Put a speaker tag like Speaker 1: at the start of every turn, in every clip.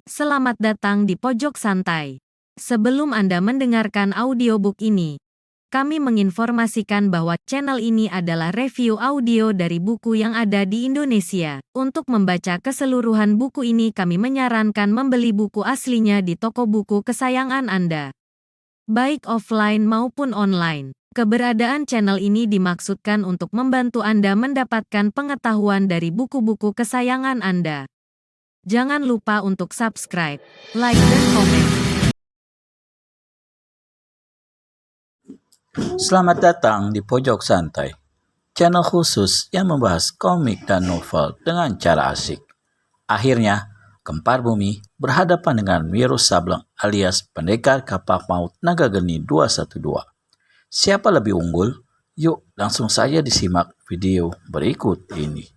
Speaker 1: Selamat datang di Pojok Santai. Sebelum Anda mendengarkan audiobook ini, kami menginformasikan bahwa channel ini adalah review audio dari buku yang ada di Indonesia. Untuk membaca keseluruhan buku ini, kami menyarankan membeli buku aslinya di toko buku kesayangan Anda, baik offline maupun online. Keberadaan channel ini dimaksudkan untuk membantu Anda mendapatkan pengetahuan dari buku-buku kesayangan Anda. Jangan lupa untuk subscribe, like, dan komen.
Speaker 2: Selamat datang di Pojok Santai, channel khusus yang membahas komik dan novel dengan cara asik. Akhirnya, Gempar Bumi berhadapan dengan Wiro Sableng alias pendekar kapak maut Naga Geni 212. Siapa lebih unggul? Yuk langsung saja disimak video berikut ini.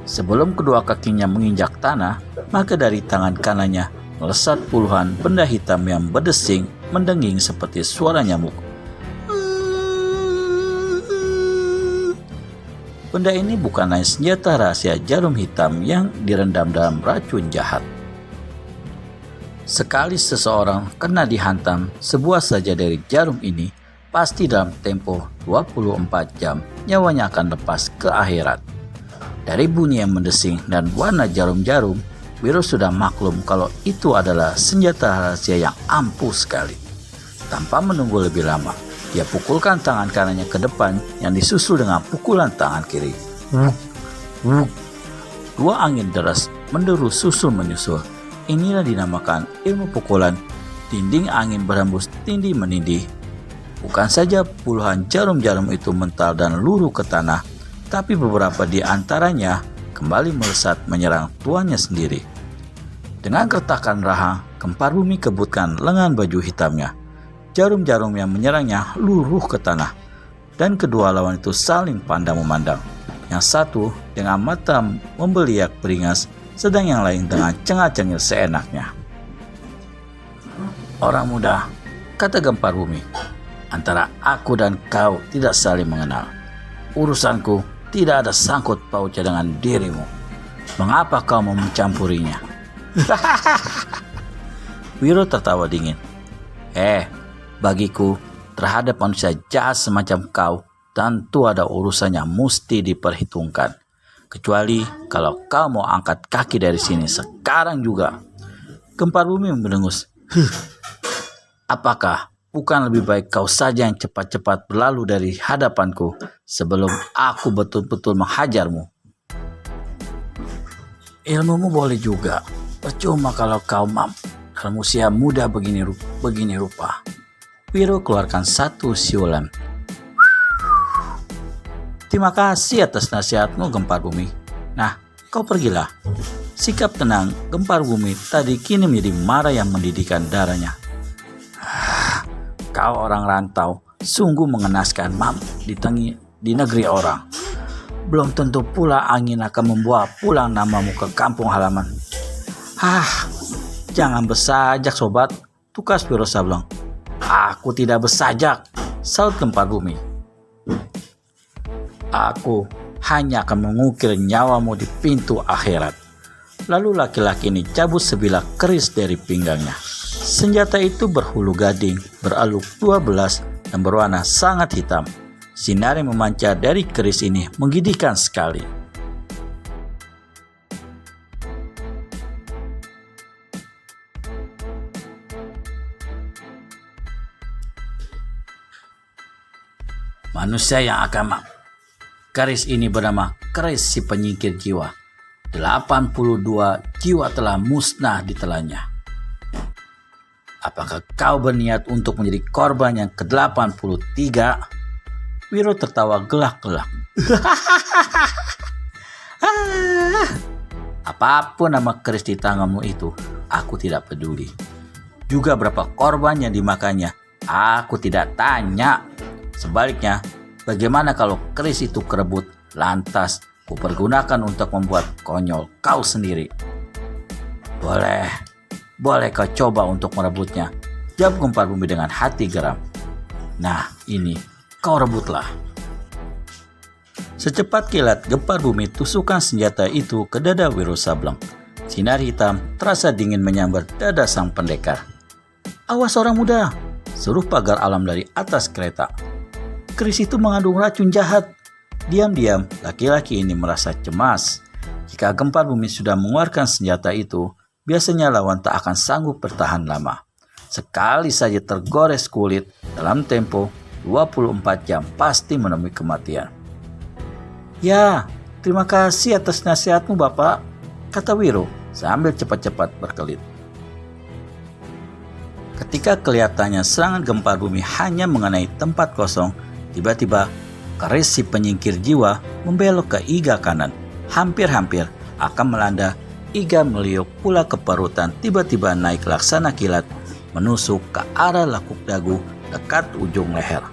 Speaker 2: Sebelum kedua kakinya menginjak tanah, maka dari tangan kanannya melesat puluhan benda hitam yang berdesing mendenging seperti suara nyamuk. Benda ini bukan lain senjata rahasia jarum hitam yang direndam dalam racun jahat. Sekali seseorang kena dihantam sebuah saja dari jarum ini, pasti dalam tempo 24 jam nyawanya akan lepas ke akhirat. Dari bunyi yang mendesing dan warna jarum-jarum, Wiro sudah maklum kalau itu adalah senjata rahasia yang ampuh sekali. Tanpa menunggu lebih lama, dia pukulkan tangan kanannya ke depan yang disusul dengan pukulan tangan kiri. Dua angin deras menderu susul menyusul. Inilah dinamakan ilmu pukulan dinding angin berhembus tindih menindih. Bukan saja puluhan jarum-jarum itu mental dan luruh ke tanah, tapi beberapa di antaranya kembali melesat menyerang tuannya sendiri. Dengan gertakan rahang, Gempar Bumi kebutkan lengan baju hitamnya. Jarum-jarum yang menyerangnya luruh ke tanah, dan kedua lawan itu saling pandang memandang. Yang satu dengan mata membeliak beringas, sedang yang lain dengan cengah-cengir seenaknya. "Orang muda," kata Gempar Bumi, "antara aku dan kau tidak saling mengenal. Urusanku tidak ada sangkut pautnya dengan dirimu. Mengapa kau mau mencampurinya?" Wiro tertawa dingin. Bagiku, terhadap manusia jahat semacam kau, tentu ada urusannya mesti diperhitungkan. Kecuali kalau kau mau angkat kaki dari sini sekarang juga. Gempar Bumi mendengus. Apakah bukan lebih baik kau saja yang cepat-cepat berlalu dari hadapanku sebelum aku betul-betul menghajarmu? Ilmumu boleh juga, percuma kalau kau dalam usia muda begini rupa. Wiro keluarkan satu siulan. "Terima kasih atas nasihatmu, Gempar Bumi. Nah, kau pergilah." Sikap tenang Gempar Bumi tadi kini menjadi marah yang mendidihkan darahnya. "Kau orang rantau, sungguh mengenaskan di negeri orang. Belum tentu pula angin akan membawa pulang namamu ke kampung halaman." Jangan bersajak sobat, tukas Wiro Sableng. "Aku tidak bersajak," saut Gempar Bumi. "Aku hanya akan mengukir nyawamu di pintu akhirat." Lalu laki-laki ini cabut sebilah keris dari pinggangnya. Senjata itu berhulu gading, beraluk 12 dan berwarna sangat hitam. Sinar yang memancar dari keris ini menggigitkan sekali. Manusia yang akan keris ini bernama keris si penyingkir jiwa. 82 jiwa telah musnah ditelannya. Apakah kau berniat untuk menjadi korban yang ke-83? Wiro tertawa gelak-gelak. Apapun nama keris di tanganmu itu, aku tidak peduli. Juga berapa korban yang dimakannya, aku tidak tanya. Sebaliknya, bagaimana kalau keris itu kerebut, lantas kupergunakan untuk membuat konyol kau sendiri? Boleh, boleh kau coba untuk merebutnya, jawab Gempar Bumi dengan hati geram. Nah, ini kau rebutlah. Secepat kilat Gempar Bumi tusukkan senjata itu ke dada Wiro Sableng. Sinar hitam terasa dingin menyambar dada sang pendekar. Awas orang muda, seru pagar alam dari atas kereta. Keris itu mengandung racun jahat. Diam-diam laki-laki ini merasa cemas. Jika Gempar Bumi sudah mengeluarkan senjata itu, biasanya lawan tak akan sanggup bertahan lama. Sekali saja tergores kulit, dalam tempo 24 jam pasti menemui kematian. Ya, terima kasih atas nasihatmu Bapak, kata Wiro sambil cepat-cepat berkelit. Ketika kelihatannya serangan Gempar Bumi hanya mengenai tempat kosong, tiba-tiba keris si penyingkir jiwa membelok ke iga kanan. Hampir-hampir akan melanda, iga meliuk pula ke parutan, tiba-tiba naik laksana kilat, menusuk ke arah lekuk dagu dekat ujung leher.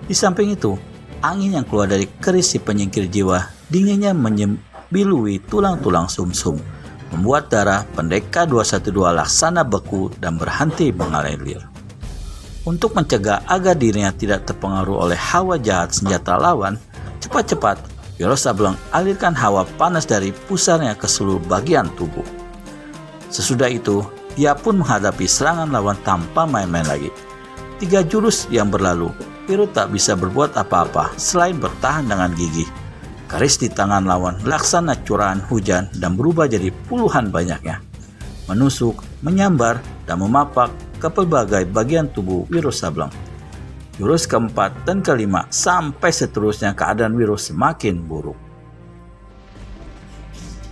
Speaker 2: Di samping itu, angin yang keluar dari keris si penyingkir jiwa dinginnya menyembilui tulang-tulang sumsum, membuat darah pendekar 212 laksana beku dan berhenti mengalir. Untuk mencegah agar dirinya tidak terpengaruh oleh hawa jahat senjata lawan, cepat-cepat Wiro Sableng alirkan hawa panas dari pusarnya ke seluruh bagian tubuh. Sesudah itu, dia pun menghadapi serangan lawan tanpa main-main lagi. 3 jurus yang berlalu, Wiro tak bisa berbuat apa-apa selain bertahan dengan gigih. Keris di tangan lawan laksana curahan hujan dan berubah jadi puluhan banyaknya. Menusuk, menyambar, dan memapak ke pelbagai bagian tubuh Wiro Sableng. Jurus keempat dan kelima sampai seterusnya keadaan Wiro semakin buruk.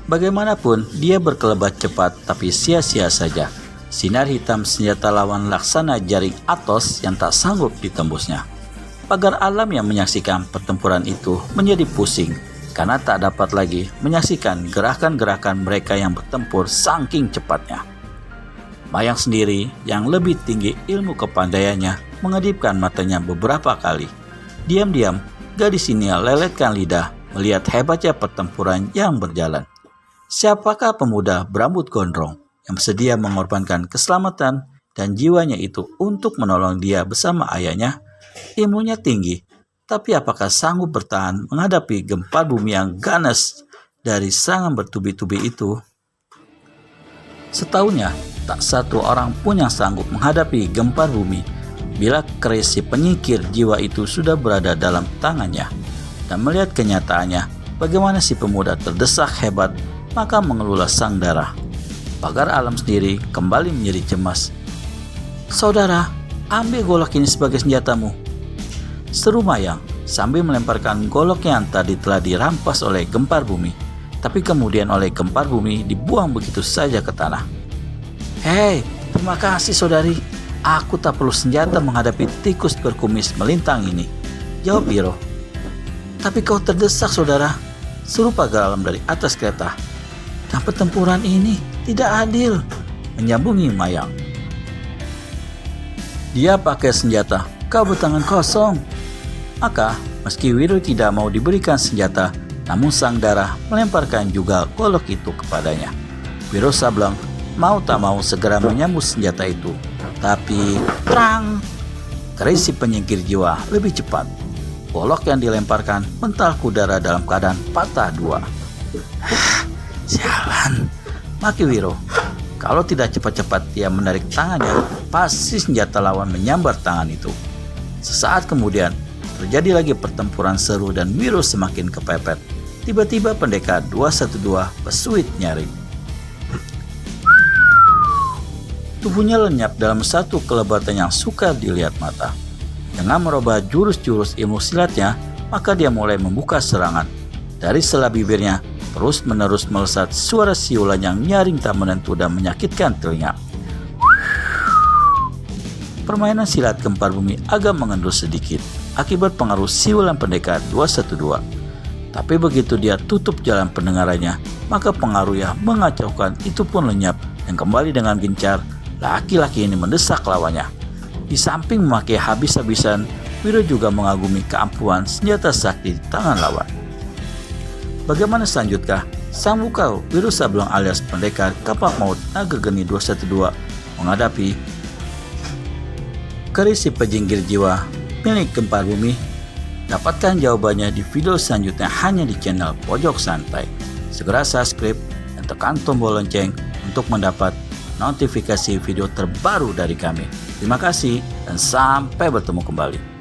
Speaker 2: Bagaimanapun dia berkelebat cepat tapi sia-sia saja. Sinar hitam senjata lawan laksana jaring Athos yang tak sanggup ditembusnya. Pagar alam yang menyaksikan pertempuran itu menjadi pusing karena tak dapat lagi menyaksikan gerakan-gerakan mereka yang bertempur saking cepatnya. Mayang sendiri yang lebih tinggi ilmu kepandaiannya mengedipkan matanya beberapa kali. Diam-diam, gadis ini leletkan lidah melihat hebatnya pertempuran yang berjalan. Siapakah pemuda berambut gondrong yang bersedia mengorbankan keselamatan dan jiwanya itu untuk menolong dia bersama ayahnya? Ilmunya tinggi, tapi apakah sanggup bertahan menghadapi Gempar Bumi yang ganas dari serangan bertubi-tubi itu? Setahunya, tak satu orang pun yang sanggup menghadapi Gempar Bumi bila keris si penyingkir jiwa itu sudah berada dalam tangannya. Dan melihat kenyataannya, bagaimana si pemuda terdesak hebat, maka mengelulah sang darah. Pagar alam sendiri kembali menjadi cemas. Saudara, ambil golok ini sebagai senjatamu, seru Mayang sambil melemparkan golok yang tadi telah dirampas oleh Gempar Bumi, tapi kemudian oleh Gempar Bumi dibuang begitu saja ke tanah. Hei, terima kasih saudari. Aku tak perlu senjata menghadapi tikus berkumis melintang ini, jawab Wiro. Tapi kau terdesak saudara, seru pagar alam dari atas kereta. Dan pertempuran ini tidak adil, menyambungi Mayang. Dia pakai senjata, kau bertangan kosong. Maka, meski Wiro tidak mau diberikan senjata, namun sang darah melemparkan juga golok itu kepadanya. Wiro Sableng mau tak mau segera menyambut senjata itu. Tapi, terang! Keris si penyingkir jiwa lebih cepat. Golok yang dilemparkan mental ke udara dalam keadaan patah dua. Sialan, maki Wiro. Kalau tidak cepat-cepat dia menarik tangannya, pasti senjata lawan menyambar tangan itu. Sesaat kemudian, terjadi lagi pertempuran seru dan Wiro semakin kepepet. Tiba-tiba pendekar 212 bersuit nyaring. Tubuhnya lenyap dalam satu kelebatan yang sukar dilihat mata. Dengan merubah jurus-jurus ilmu silatnya, maka dia mulai membuka serangan. Dari sela bibirnya, terus-menerus melesat suara siulan yang nyaring tak menentu dan menyakitkan telinga. Permainan silat Gempar Bumi agak mengendur sedikit akibat pengaruh siulan pendekar 212. Tapi begitu dia tutup jalan pendengarannya, maka pengaruhnya mengacaukan itu pun lenyap dan kembali dengan gencar. Laki-laki ini mendesak lawannya. Di samping memakai habis-habisan, Wiro juga mengagumi keampuhan senjata sakti di tangan lawan. Bagaimana selanjutnya? Sang Bukau, Wiro Sableng alias pendekar kapal maut Naga Geni 212 menghadapi keris si pejinggir jiwa milik Gempar Bumi? Dapatkan jawabannya di video selanjutnya hanya di channel Pojok Santai. Segera subscribe dan tekan tombol lonceng untuk mendapat notifikasi video terbaru dari kami. Terima kasih dan sampai bertemu kembali.